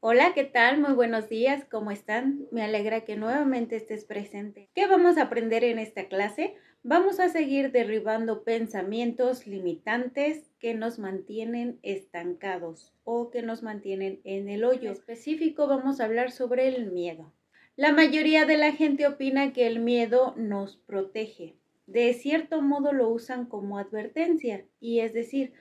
Hola, ¿qué tal? Muy buenos días, ¿cómo están? Me alegra que nuevamente estés presente. ¿Qué vamos a aprender en esta clase? Vamos a seguir derribando pensamientos limitantes que nos mantienen estancados o que nos mantienen en el hoyo. En específico, vamos a hablar sobre el miedo. La mayoría de la gente opina que el miedo nos protege. De cierto modo lo usan como advertencia, y es decir,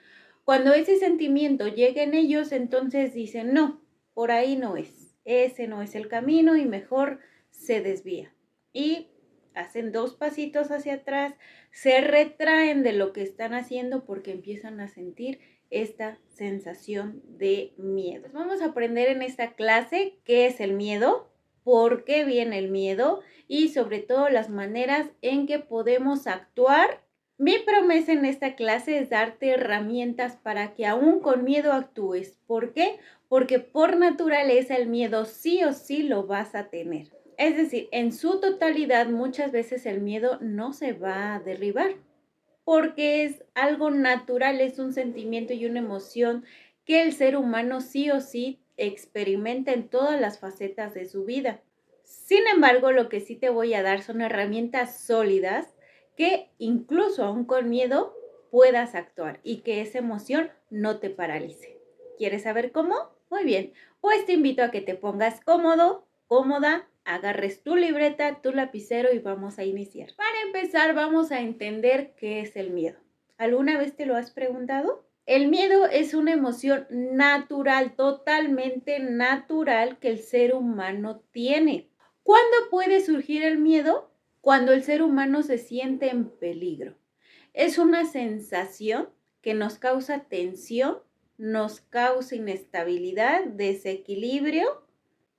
cuando ese sentimiento llega en ellos, entonces dicen no. Por ahí no es, ese no es el camino y mejor se desvía. Y hacen 2 pasitos hacia atrás, se retraen de lo que están haciendo porque empiezan a sentir esta sensación de miedo. Pues vamos a aprender en esta clase qué es el miedo, por qué viene el miedo y sobre todo las maneras en que podemos actuar. Mi promesa en esta clase es darte herramientas para que aún con miedo actúes. ¿Por qué? Porque por naturaleza el miedo sí o sí lo vas a tener. Es decir, en su totalidad muchas veces el miedo no se va a derribar, porque es algo natural, es un sentimiento y una emoción que el ser humano sí o sí experimenta en todas las facetas de su vida. Sin embargo, lo que sí te voy a dar son herramientas sólidas que incluso aún con miedo puedas actuar y que esa emoción no te paralice. ¿Quieres saber cómo? Muy bien, pues te invito a que te pongas cómodo, cómoda, agarres tu libreta, tu lapicero y vamos a iniciar. Para empezar, vamos a entender qué es el miedo. ¿Alguna vez te lo has preguntado? El miedo es una emoción natural, totalmente natural que el ser humano tiene. ¿Cuándo puede surgir el miedo? Cuando el ser humano se siente en peligro. Es una sensación que nos causa tensión, nos causa inestabilidad, desequilibrio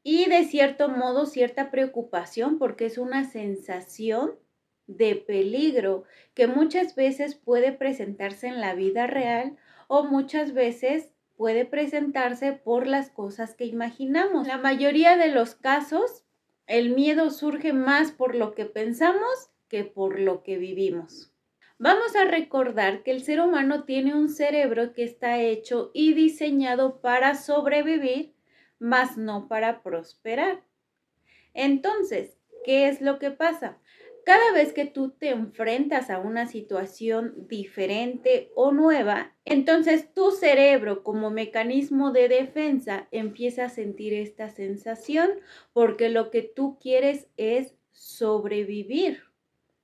y de cierto modo cierta preocupación porque es una sensación de peligro que muchas veces puede presentarse en la vida real o muchas veces puede presentarse por las cosas que imaginamos. La mayoría de los casos, el miedo surge más por lo que pensamos que por lo que vivimos. Vamos a recordar que el ser humano tiene un cerebro que está hecho y diseñado para sobrevivir, mas no para prosperar. Entonces, ¿qué es lo que pasa? Cada vez que tú te enfrentas a una situación diferente o nueva, entonces tu cerebro como mecanismo de defensa empieza a sentir esta sensación porque lo que tú quieres es sobrevivir.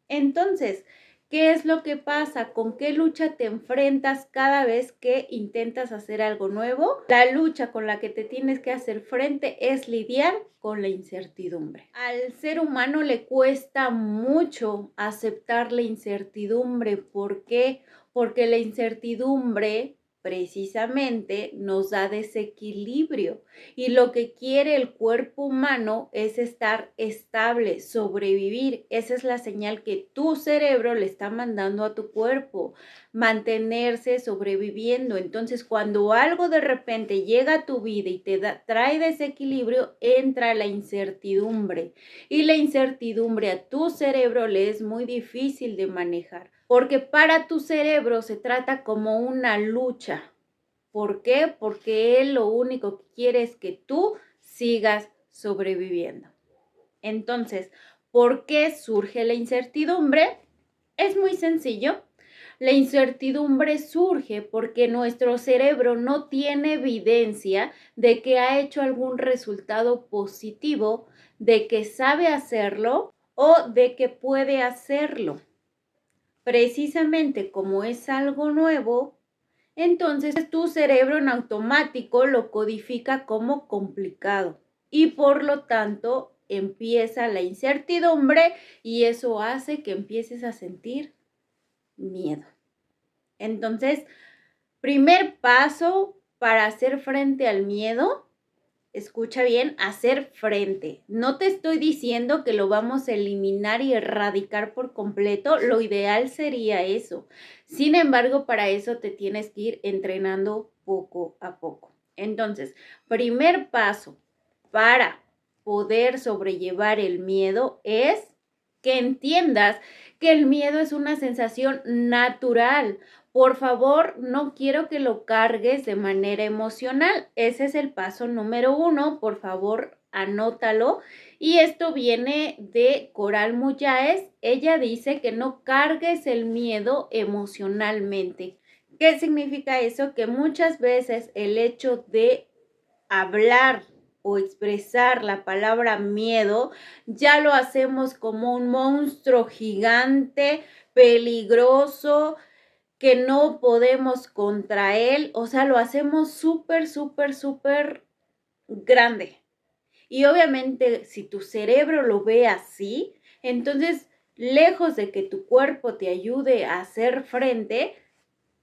Entonces, ¿qué es lo que pasa? ¿Con qué lucha te enfrentas cada vez que intentas hacer algo nuevo? La lucha con la que te tienes que hacer frente es lidiar con la incertidumbre. Al ser humano le cuesta mucho aceptar la incertidumbre. ¿Por qué? Porque la incertidumbre precisamente nos da desequilibrio y lo que quiere el cuerpo humano es estar estable, sobrevivir. Esa es la señal que tu cerebro le está mandando a tu cuerpo, mantenerse sobreviviendo. Entonces, cuando algo de repente llega a tu vida y trae desequilibrio, entra la incertidumbre. Y la incertidumbre a tu cerebro le es muy difícil de manejar, porque para tu cerebro se trata como una lucha. ¿Por qué? Porque él lo único que quiere es que tú sigas sobreviviendo. Entonces, ¿por qué surge la incertidumbre? Es muy sencillo. La incertidumbre surge porque nuestro cerebro no tiene evidencia de que ha hecho algún resultado positivo, de que sabe hacerlo o de que puede hacerlo. Precisamente como es algo nuevo, entonces tu cerebro en automático lo codifica como complicado y por lo tanto empieza la incertidumbre y eso hace que empieces a sentir miedo. Entonces, primer paso para hacer frente al miedo, escucha bien, hacer frente. No te estoy diciendo que lo vamos a eliminar y erradicar por completo. Lo ideal sería eso. Sin embargo, para eso te tienes que ir entrenando poco a poco. Entonces, primer paso para poder sobrellevar el miedo es que entiendas que el miedo es una sensación natural. Por favor, no quiero que lo cargues de manera emocional. Ese es el paso número 1. Por favor, anótalo. Y esto viene de Coral Muyáez. Ella dice que no cargues el miedo emocionalmente. ¿Qué significa eso? Que muchas veces el hecho de hablar o expresar la palabra miedo, ya lo hacemos como un monstruo gigante, peligroso, que no podemos contra él, o sea, lo hacemos súper, súper, súper grande. Y obviamente, si tu cerebro lo ve así, entonces, lejos de que tu cuerpo te ayude a hacer frente,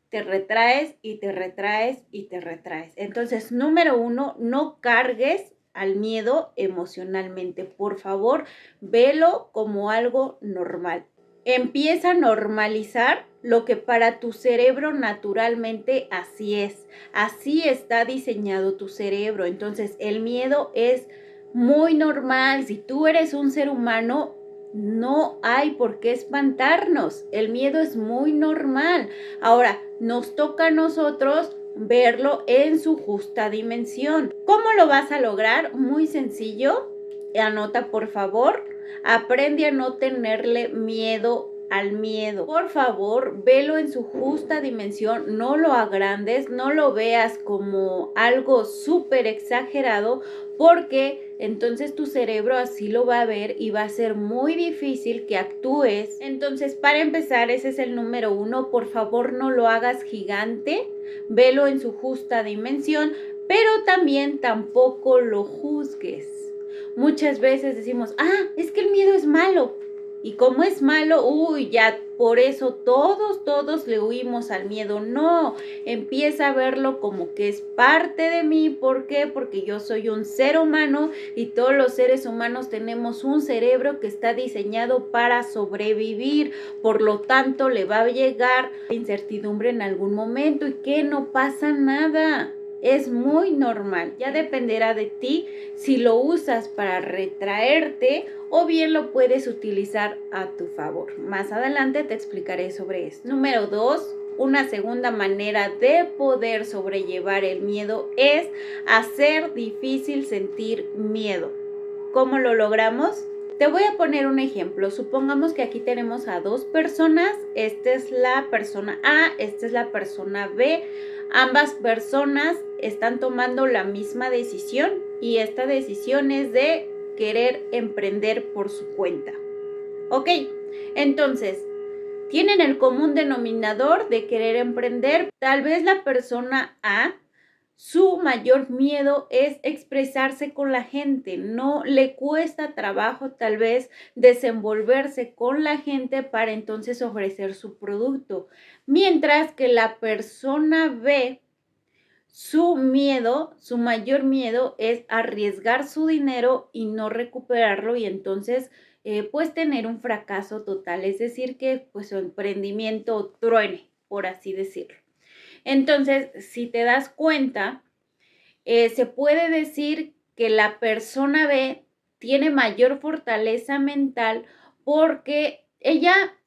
te retraes y te retraes y te retraes. Entonces, número 1, no cargues al miedo emocionalmente. Por favor, velo como algo normal. Empieza a normalizar lo que para tu cerebro naturalmente así es. Así está diseñado tu cerebro. Entonces, el miedo es muy normal. Si tú eres un ser humano, no hay por qué espantarnos. El miedo es muy normal. Ahora, nos toca a nosotros verlo en su justa dimensión. ¿Cómo lo vas a lograr? Muy sencillo. Anota, por favor. Aprende a no tenerle miedo al miedo. Por favor, velo en su justa dimensión, no lo agrandes, no lo veas como algo súper exagerado, porque entonces tu cerebro así lo va a ver y va a ser muy difícil que actúes. Entonces, para empezar, ese es el número 1. Por favor, no lo hagas gigante, velo en su justa dimensión, pero también tampoco lo juzgues. Muchas veces decimos, es que el miedo es malo. Y como es malo, ya por eso todos le huimos al miedo. No, empieza a verlo como que es parte de mí. ¿Por qué? Porque yo soy un ser humano y todos los seres humanos tenemos un cerebro que está diseñado para sobrevivir. Por lo tanto, le va a llegar incertidumbre en algún momento y que no pasa nada. Es muy normal, ya dependerá de ti si lo usas para retraerte o bien lo puedes utilizar a tu favor. Más adelante te explicaré sobre eso. Número 2, una segunda manera de poder sobrellevar el miedo es hacer difícil sentir miedo. ¿Cómo lo logramos? Te voy a poner un ejemplo. Supongamos que aquí tenemos a 2 personas. Esta es la persona A, esta es la persona B. Ambas personas están tomando la misma decisión y esta decisión es de querer emprender por su cuenta. Ok, entonces, tienen el común denominador de querer emprender. Tal vez la persona A, su mayor miedo es expresarse con la gente. No le cuesta trabajo tal vez desenvolverse con la gente para entonces ofrecer su producto. Mientras que la persona B, su mayor miedo es arriesgar su dinero y no recuperarlo y entonces pues tener un fracaso total. Es decir que pues su emprendimiento truene, por así decirlo. Entonces, si te das cuenta, se puede decir que la persona B tiene mayor fortaleza mental porque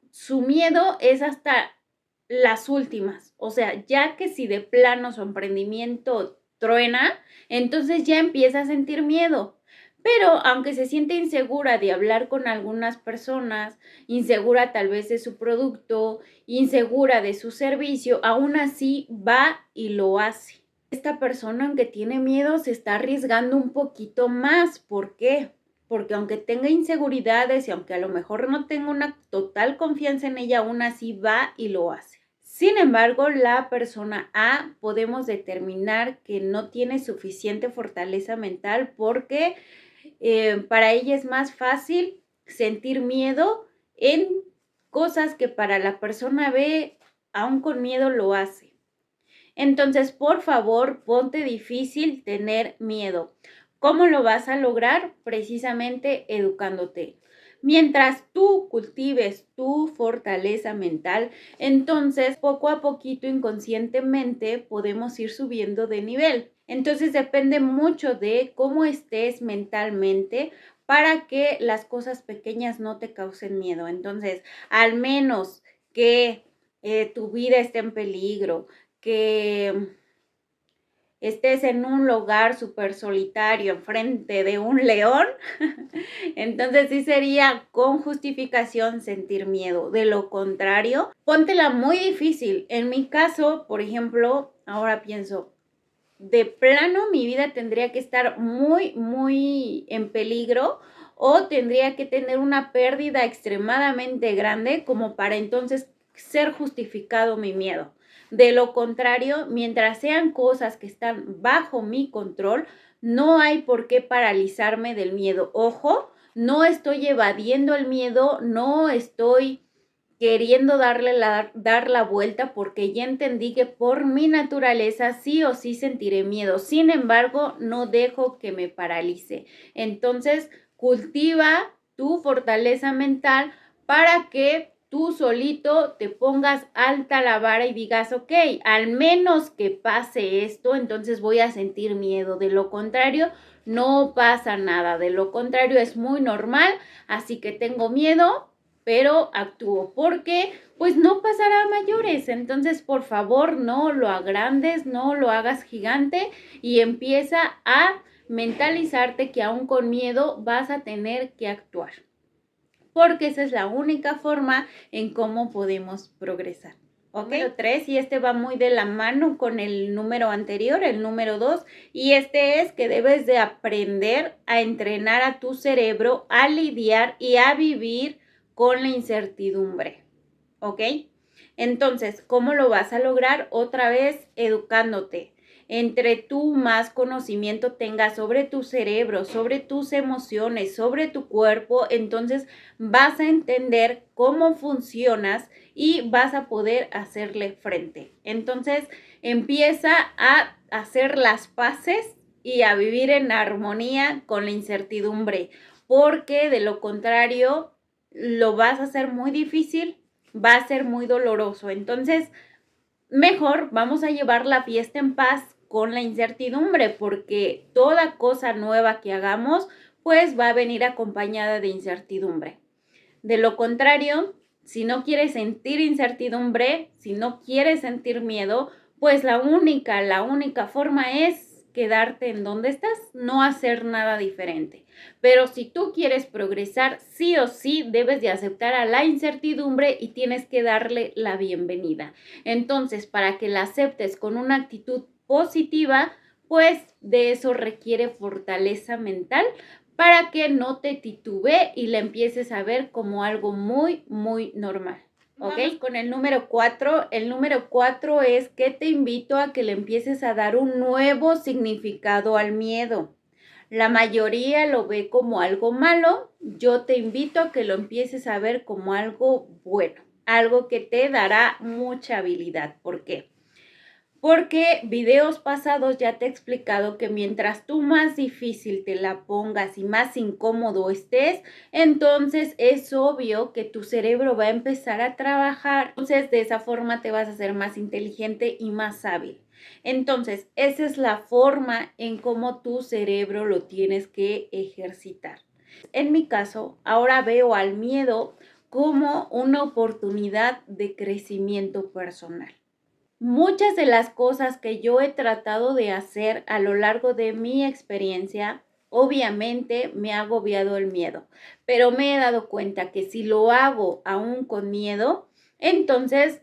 su miedo es hasta las últimas. O sea, ya que si de plano su emprendimiento truena, entonces ya empieza a sentir miedo. Pero aunque se siente insegura de hablar con algunas personas, insegura tal vez de su producto, insegura de su servicio, aún así va y lo hace. Esta persona, aunque tiene miedo, se está arriesgando un poquito más. ¿Por qué? Porque aunque tenga inseguridades y aunque a lo mejor no tenga una total confianza en ella, aún así va y lo hace. Sin embargo, la persona A podemos determinar que no tiene suficiente fortaleza mental porque para ella es más fácil sentir miedo en cosas que para la persona B, aún con miedo, lo hace. Entonces, por favor, ponte difícil tener miedo. ¿Cómo lo vas a lograr? Precisamente educándote. Mientras tú cultives tu fortaleza mental, entonces poco a poquito, inconscientemente, podemos ir subiendo de nivel. Entonces depende mucho de cómo estés mentalmente para que las cosas pequeñas no te causen miedo. Entonces, al menos que tu vida esté en peligro, que estés en un lugar súper solitario enfrente de un león, entonces sí sería con justificación sentir miedo. De lo contrario, póntela muy difícil. En mi caso, por ejemplo, ahora pienso, de plano mi vida tendría que estar muy, muy en peligro o tendría que tener una pérdida extremadamente grande como para entonces ser justificado mi miedo. De lo contrario, mientras sean cosas que están bajo mi control, no hay por qué paralizarme del miedo. Ojo, no estoy evadiendo el miedo, no estoy queriendo dar la vuelta porque ya entendí que por mi naturaleza sí o sí sentiré miedo. Sin embargo, no dejo que me paralice. Entonces, cultiva tu fortaleza mental para que tú solito te pongas alta la vara y digas, ok, al menos que pase esto, entonces voy a sentir miedo. De lo contrario, no pasa nada. De lo contrario, es muy normal. Así que tengo miedo, pero actúo porque pues no pasará a mayores. Entonces, por favor, no lo agrandes, no lo hagas gigante y empieza a mentalizarte que aún con miedo vas a tener que actuar, porque esa es la única forma en cómo podemos progresar. ¿Ok? Número 3, y este va muy de la mano con el número anterior, el número 2, y este es que debes de aprender a entrenar a tu cerebro a lidiar y a vivir con la incertidumbre. ¿Ok? Entonces, ¿cómo lo vas a lograr? Otra vez, educándote. Entre tú más conocimiento tengas sobre tu cerebro, sobre tus emociones, sobre tu cuerpo, entonces vas a entender cómo funcionas y vas a poder hacerle frente. Entonces, empieza a hacer las paces y a vivir en armonía con la incertidumbre, porque de lo contrario lo vas a hacer muy difícil, va a ser muy doloroso. Entonces, mejor vamos a llevar la fiesta en paz con la incertidumbre, porque toda cosa nueva que hagamos, pues va a venir acompañada de incertidumbre. De lo contrario, si no quieres sentir incertidumbre, si no quieres sentir miedo, pues la única forma es quedarte en donde estás, no hacer nada diferente. Pero si tú quieres progresar, sí o sí debes de aceptar a la incertidumbre y tienes que darle la bienvenida. Entonces, para que la aceptes con una actitud positiva, pues de eso requiere fortaleza mental para que no te titubee y la empieces a ver como algo muy, muy normal. ¿Ok? Vamos con el número 4. El número 4 es que te invito a que le empieces a dar un nuevo significado al miedo. La mayoría lo ve como algo malo. Yo te invito a que lo empieces a ver como algo bueno, algo que te dará mucha habilidad. ¿Por qué? Porque videos pasados ya te he explicado que mientras tú más difícil te la pongas y más incómodo estés, entonces es obvio que tu cerebro va a empezar a trabajar. Entonces de esa forma te vas a hacer más inteligente y más hábil. Entonces esa es la forma en cómo tu cerebro lo tienes que ejercitar. En mi caso, ahora veo al miedo como una oportunidad de crecimiento personal. Muchas de las cosas que yo he tratado de hacer a lo largo de mi experiencia, obviamente me ha agobiado el miedo, pero me he dado cuenta que si lo hago aún con miedo, entonces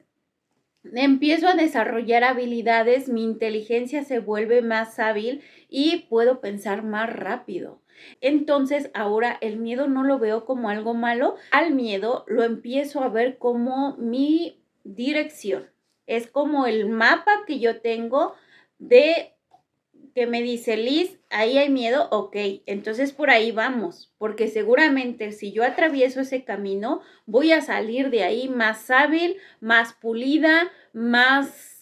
empiezo a desarrollar habilidades, mi inteligencia se vuelve más hábil y puedo pensar más rápido. Entonces ahora el miedo no lo veo como algo malo, al miedo lo empiezo a ver como mi dirección. Es como el mapa que yo tengo de que me dice, Liz, ahí hay miedo, ok, entonces por ahí vamos, porque seguramente si yo atravieso ese camino, voy a salir de ahí más hábil, más pulida,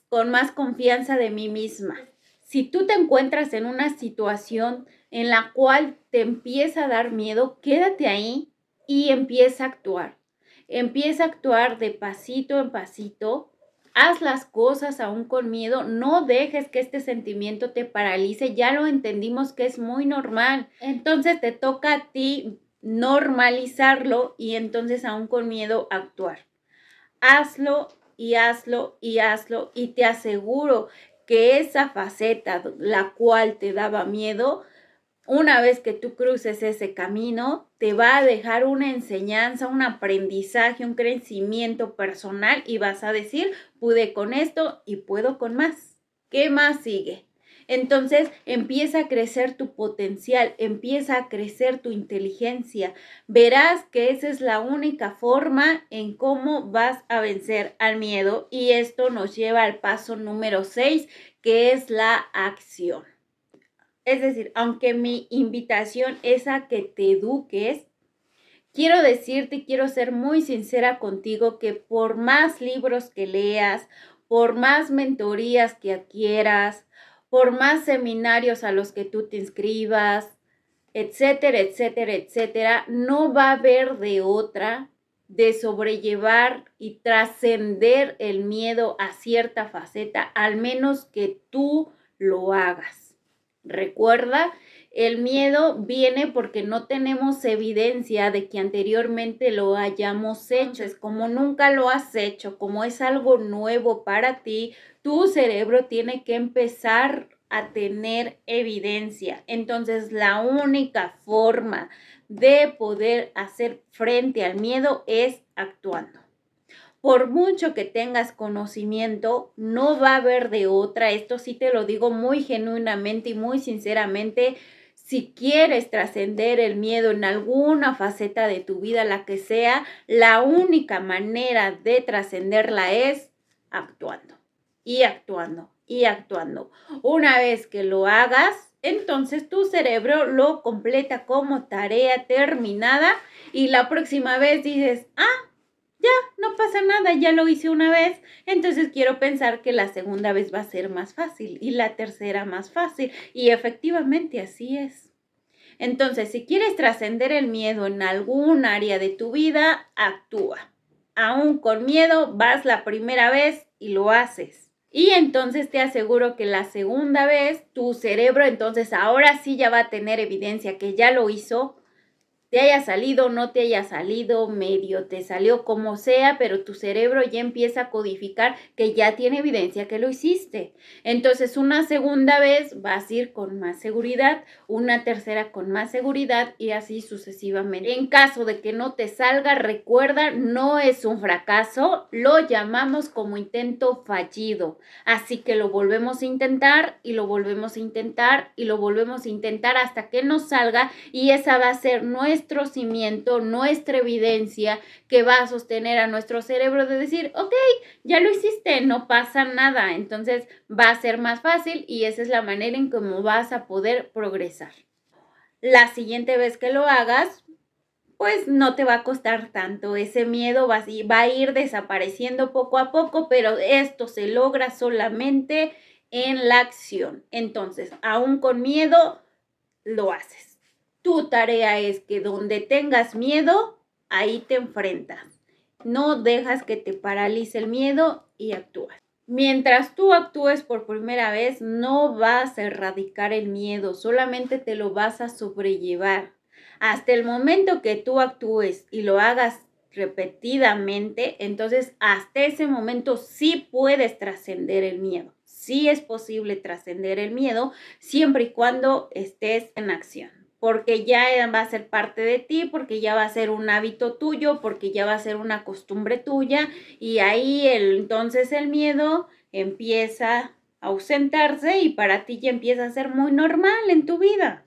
con más confianza de mí misma. Si tú te encuentras en una situación en la cual te empieza a dar miedo, quédate ahí y empieza a actuar. Empieza a actuar de pasito en pasito, Haz las cosas aún con miedo, no dejes que este sentimiento te paralice, ya lo entendimos que es muy normal. Entonces te toca a ti normalizarlo y entonces aún con miedo actuar. Hazlo y hazlo y hazlo y te aseguro que esa faceta, la cual te daba miedo, una vez que tú cruces ese camino, te va a dejar una enseñanza, un aprendizaje, un crecimiento personal y vas a decir, pude con esto y puedo con más. ¿Qué más sigue? Entonces empieza a crecer tu potencial, empieza a crecer tu inteligencia. Verás que esa es la única forma en cómo vas a vencer al miedo y esto nos lleva al paso número 6, que es la acción. Es decir, aunque mi invitación es a que te eduques, quiero decirte y quiero ser muy sincera contigo que por más libros que leas, por más mentorías que adquieras, por más seminarios a los que tú te inscribas, etcétera, etcétera, etcétera, no va a haber de otra de sobrellevar y trascender el miedo a cierta faceta, al menos que tú lo hagas. Recuerda, el miedo viene porque no tenemos evidencia de que anteriormente lo hayamos hecho. Es como nunca lo has hecho, como es algo nuevo para ti, tu cerebro tiene que empezar a tener evidencia. Entonces, la única forma de poder hacer frente al miedo es actuando. Por mucho que tengas conocimiento, no va a haber de otra. Esto sí te lo digo muy genuinamente y muy sinceramente. Si quieres trascender el miedo en alguna faceta de tu vida, la que sea, la única manera de trascenderla es actuando y actuando y actuando. Una vez que lo hagas, entonces tu cerebro lo completa como tarea terminada y la próxima vez dices, no pasa nada, ya lo hice una vez, entonces quiero pensar que la segunda vez va a ser más fácil y la tercera más fácil. Y efectivamente así es. Entonces, si quieres trascender el miedo en algún área de tu vida, actúa. Aún con miedo, vas la primera vez y lo haces. Y entonces te aseguro que la segunda vez, tu cerebro entonces ahora sí ya va a tener evidencia que ya lo hizo. Te haya salido, no te haya salido, medio te salió como sea, pero tu cerebro ya empieza a codificar que ya tiene evidencia que lo hiciste. Entonces, una segunda vez vas a ir con más seguridad, una tercera con más seguridad y así sucesivamente. En caso de que no te salga, recuerda, no es un fracaso, lo llamamos como intento fallido. Así que lo volvemos a intentar y lo volvemos a intentar y lo volvemos a intentar hasta que nos salga y esa va a ser nuestro cimiento, nuestra evidencia que va a sostener a nuestro cerebro de decir, ok, ya lo hiciste, no pasa nada. Entonces va a ser más fácil y esa es la manera en cómo vas a poder progresar. La siguiente vez que lo hagas, pues no te va a costar tanto. Ese miedo va a ir desapareciendo poco a poco, pero esto se logra solamente en la acción. Entonces, aún con miedo, lo haces. Tu tarea es que donde tengas miedo, ahí te enfrentas. No dejas que te paralice el miedo y actúas. Mientras tú actúes por primera vez, no vas a erradicar el miedo, solamente te lo vas a sobrellevar. Hasta el momento que tú actúes y lo hagas repetidamente, entonces hasta ese momento sí puedes trascender el miedo. Sí es posible trascender el miedo siempre y cuando estés en acción, porque ya va a ser parte de ti, porque ya va a ser un hábito tuyo, porque ya va a ser una costumbre tuya y ahí entonces el miedo empieza a ausentarse y para ti ya empieza a ser muy normal en tu vida.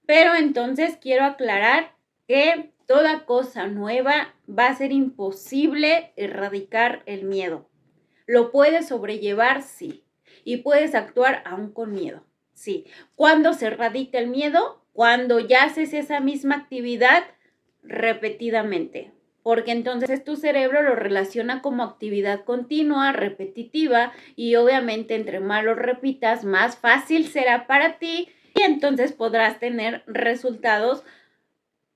Pero entonces quiero aclarar que toda cosa nueva va a ser imposible erradicar el miedo. ¿Lo puedes sobrellevar? Sí. Y puedes actuar aún con miedo. Sí. ¿Cuándo se erradica el miedo? Cuando ya haces esa misma actividad repetidamente. Porque entonces tu cerebro lo relaciona como actividad continua, repetitiva, y obviamente entre más lo repitas, más fácil será para ti y entonces podrás tener resultados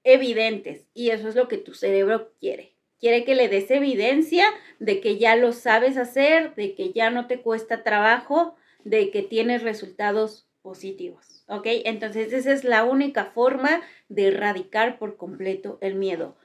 evidentes. Y eso es lo que tu cerebro quiere. Quiere que le des evidencia de que ya lo sabes hacer, de que ya no te cuesta trabajo, de que tienes resultados positivos, ¿ok? Entonces esa es la única forma de erradicar por completo el miedo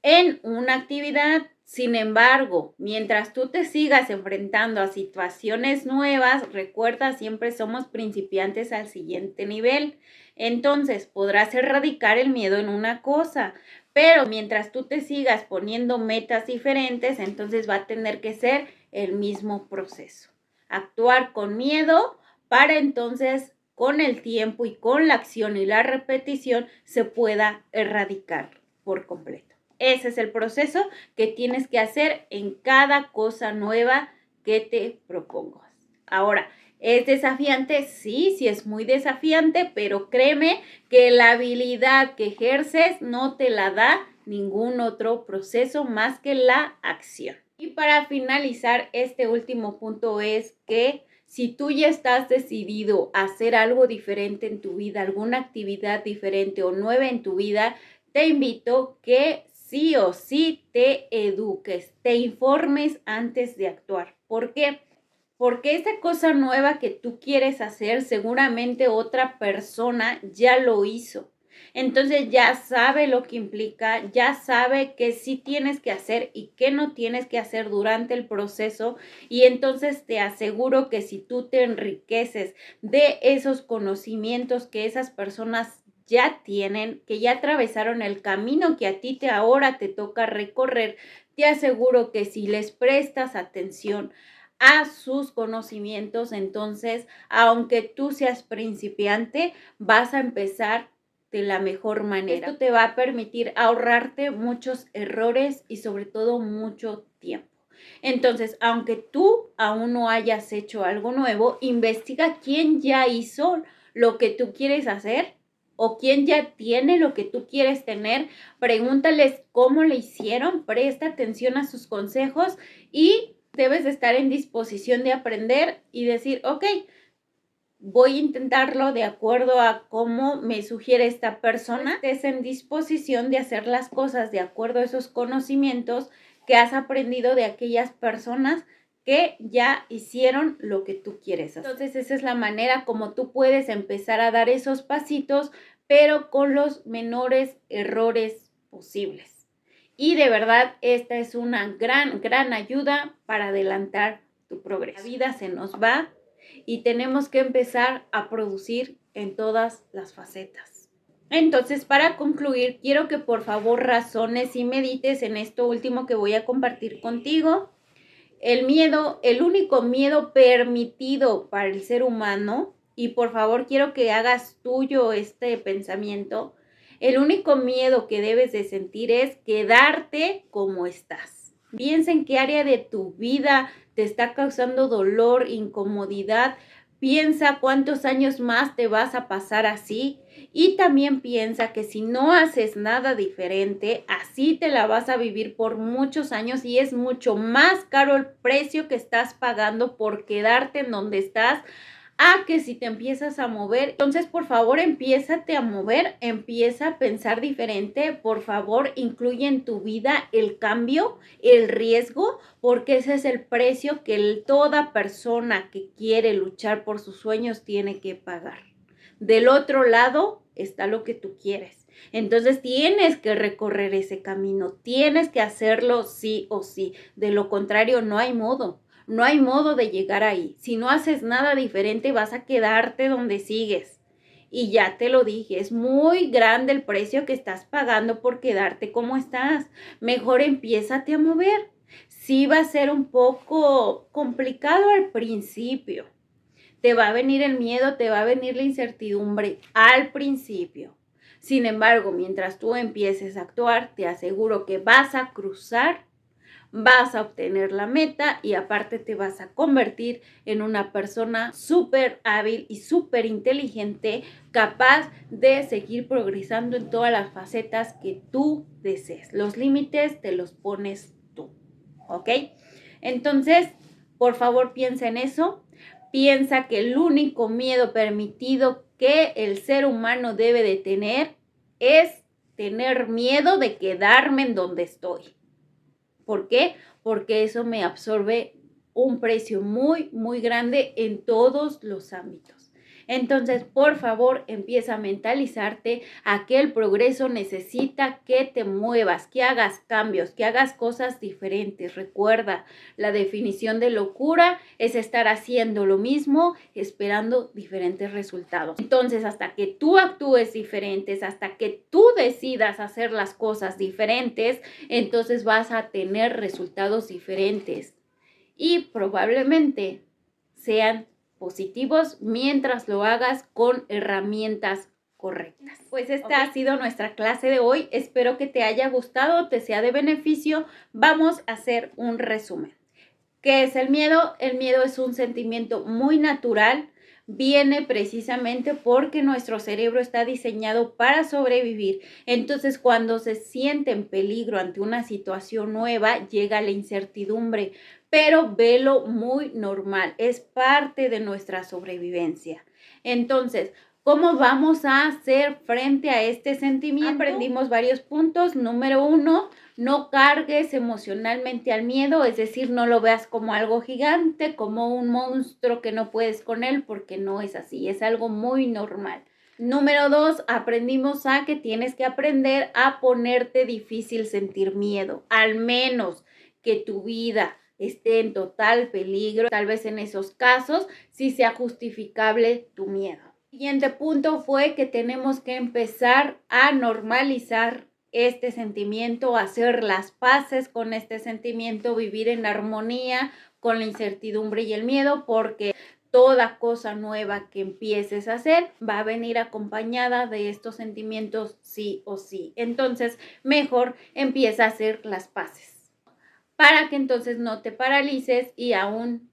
en una actividad. Sin embargo, mientras tú te sigas enfrentando a situaciones nuevas, recuerda, siempre somos principiantes al siguiente nivel. Entonces, podrás erradicar el miedo en una cosa, pero mientras tú te sigas poniendo metas diferentes, entonces va a tener que ser el mismo proceso. Actuar con miedo para entonces, con el tiempo y con la acción y la repetición, se pueda erradicar por completo. Ese es el proceso que tienes que hacer en cada cosa nueva que te propongas. Ahora, ¿es desafiante? Sí, sí es muy desafiante, pero créeme que la habilidad que ejerces no te la da ningún otro proceso más que la acción. Y para finalizar, este último punto es que si tú ya estás decidido a hacer algo diferente en tu vida, alguna actividad diferente o nueva en tu vida, te invito que sí o sí te eduques, te informes antes de actuar. ¿Por qué? Porque esa cosa nueva que tú quieres hacer, seguramente otra persona ya lo hizo. Entonces ya sabe lo que implica, ya sabe qué sí tienes que hacer y qué no tienes que hacer durante el proceso. Y entonces te aseguro que si tú te enriqueces de esos conocimientos que esas personas ya tienen, que ya atravesaron el camino que a ti ahora te toca recorrer, te aseguro que si les prestas atención a sus conocimientos, entonces, aunque tú seas principiante, vas a empezar de la mejor manera. Esto te va a permitir ahorrarte muchos errores y sobre todo mucho tiempo. Entonces, aunque tú aún no hayas hecho algo nuevo, investiga quién ya hizo lo que tú quieres hacer o quién ya tiene lo que tú quieres tener. Pregúntales cómo le hicieron, presta atención a sus consejos y debes de estar en disposición de aprender y decir, ok, voy a intentarlo de acuerdo a cómo me sugiere esta persona. Estés en disposición de hacer las cosas de acuerdo a esos conocimientos que has aprendido de aquellas personas que ya hicieron lo que tú quieres hacer. Entonces, esa es la manera como tú puedes empezar a dar esos pasitos, pero con los menores errores posibles. Y de verdad, esta es una gran ayuda para adelantar tu progreso. La vida se nos va y tenemos que empezar a producir en todas las facetas. Entonces, para concluir, quiero que por favor razones y medites en esto último que voy a compartir contigo. El miedo, el único miedo permitido para el ser humano, y por favor quiero que hagas tuyo este pensamiento, el único miedo que debes de sentir es quedarte como estás. Piensa en qué área de tu vida te está causando dolor, incomodidad. Piensa cuántos años más te vas a pasar así. Y también piensa que si no haces nada diferente, así te la vas a vivir por muchos años y es mucho más caro el precio que estás pagando por quedarte en donde estás a que si te empiezas a mover. Entonces, por favor, empiézate a mover, empieza a pensar diferente. Por favor, incluye en tu vida el cambio, el riesgo, porque ese es el precio que toda persona que quiere luchar por sus sueños tiene que pagar. Del otro lado está lo que tú quieres. Entonces tienes que recorrer ese camino, tienes que hacerlo sí o sí. De lo contrario, no hay modo. No hay modo de llegar ahí. Si no haces nada diferente, vas a quedarte donde sigues. Y ya te lo dije, es muy grande el precio que estás pagando por quedarte como estás. Mejor empiézate a mover. Sí va a ser un poco complicado al principio. Te va a venir el miedo, te va a venir la incertidumbre al principio. Sin embargo, mientras tú empieces a actuar, te aseguro que vas a cruzar, vas a obtener la meta y aparte te vas a convertir en una persona súper hábil y súper inteligente, capaz de seguir progresando en todas las facetas que tú desees. Los límites te los pones tú, ¿ok? Entonces, por favor, piensa en eso. Piensa que el único miedo permitido que el ser humano debe de tener es tener miedo de quedarme en donde estoy. ¿Por qué? Porque eso me absorbe un precio muy, muy grande en todos los ámbitos. Entonces, por favor, empieza a mentalizarte a que el progreso necesita que te muevas, que hagas cambios, que hagas cosas diferentes. Recuerda, la definición de locura es estar haciendo lo mismo, esperando diferentes resultados. Entonces, hasta que tú actúes diferentes, hasta que tú decidas hacer las cosas diferentes, entonces vas a tener resultados diferentes y probablemente sean positivos mientras lo hagas con herramientas correctas. Pues esta ha sido nuestra clase de hoy. Espero que te haya gustado, te sea de beneficio. Vamos a hacer un resumen. ¿Qué es el miedo? El miedo es un sentimiento muy natural. Viene precisamente porque nuestro cerebro está diseñado para sobrevivir. Entonces, cuando se siente en peligro ante una situación nueva, llega la incertidumbre, pero velo muy normal, es parte de nuestra sobrevivencia. Entonces, ¿cómo vamos a hacer frente a este sentimiento? Aprendimos varios puntos. Número 1, no cargues emocionalmente al miedo, es decir, no lo veas como algo gigante, como un monstruo que no puedes con él, porque no es así, es algo muy normal. Número 2, aprendimos a que tienes que aprender a ponerte difícil sentir miedo, al menos que tu vida esté en total peligro, tal vez en esos casos sí sea justificable tu miedo. El siguiente punto fue que tenemos que empezar a normalizar este sentimiento, hacer las paces con este sentimiento, vivir en armonía con la incertidumbre y el miedo, porque toda cosa nueva que empieces a hacer va a venir acompañada de estos sentimientos sí o sí. Entonces, mejor empieza a hacer las paces para que entonces no te paralices y aún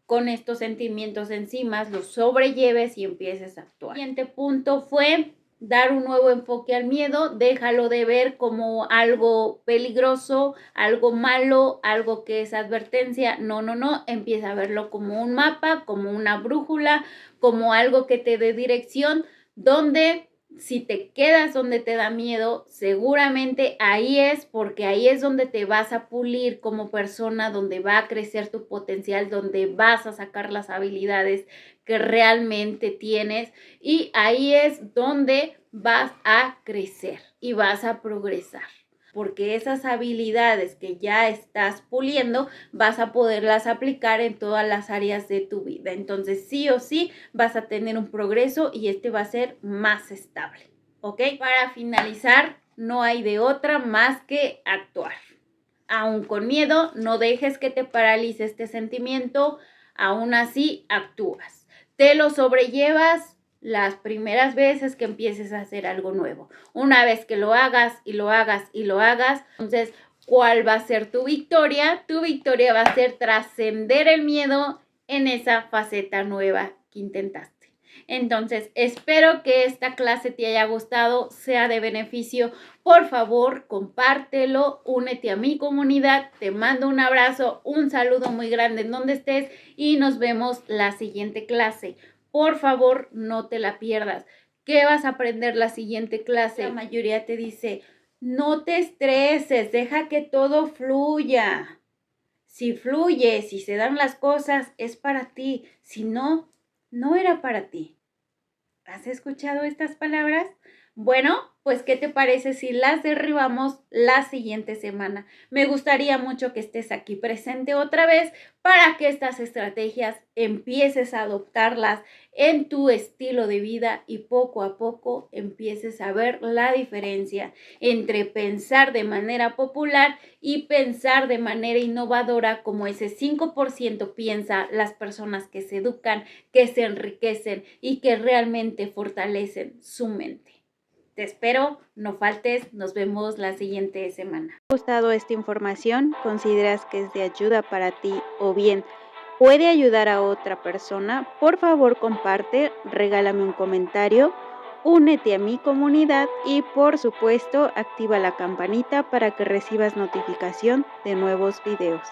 con estos sentimientos encima los sobrelleves y empieces a actuar. El siguiente punto fue dar un nuevo enfoque al miedo, déjalo de ver como algo peligroso, algo malo, algo que es advertencia. No, empieza a verlo como un mapa, como una brújula, como algo que te dé dirección, donde si te quedas donde te da miedo, seguramente ahí es porque ahí es donde te vas a pulir como persona, donde va a crecer tu potencial, donde vas a sacar las habilidades que realmente tienes y ahí es donde vas a crecer y vas a progresar. Porque esas habilidades que ya estás puliendo vas a poderlas aplicar en todas las áreas de tu vida. Entonces, sí o sí, vas a tener un progreso y este va a ser más estable, ¿ok? Para finalizar, no hay de otra más que actuar. Aún con miedo, no dejes que te paralice este sentimiento, aún así actúas. Te lo sobrellevas las primeras veces que empieces a hacer algo nuevo. Una vez que lo hagas y lo hagas y lo hagas, entonces, ¿cuál va a ser tu victoria? Tu victoria va a ser trascender el miedo en esa faceta nueva que intentaste. Entonces, espero que esta clase te haya gustado, sea de beneficio. Por favor, compártelo, únete a mi comunidad. Te mando un abrazo, un saludo muy grande en donde estés y nos vemos la siguiente clase. Por favor, no te la pierdas. ¿Qué vas a aprender la siguiente clase? La mayoría te dice, no te estreses, deja que todo fluya. Si fluye, si se dan las cosas, es para ti. Si no, no era para ti. ¿Has escuchado estas palabras? Bueno, pues ¿qué te parece si las derribamos la siguiente semana? Me gustaría mucho que estés aquí presente otra vez para que estas estrategias empieces a adoptarlas en tu estilo de vida y poco a poco empieces a ver la diferencia entre pensar de manera popular y pensar de manera innovadora, como ese 5% piensa las personas que se educan, que se enriquecen y que realmente fortalecen su mente. Te espero, no faltes, nos vemos la siguiente semana. ¿Te ha gustado esta información? ¿Consideras que es de ayuda para ti o bien puede ayudar a otra persona? Por favor, comparte, regálame un comentario, únete a mi comunidad y por supuesto activa la campanita para que recibas notificación de nuevos videos.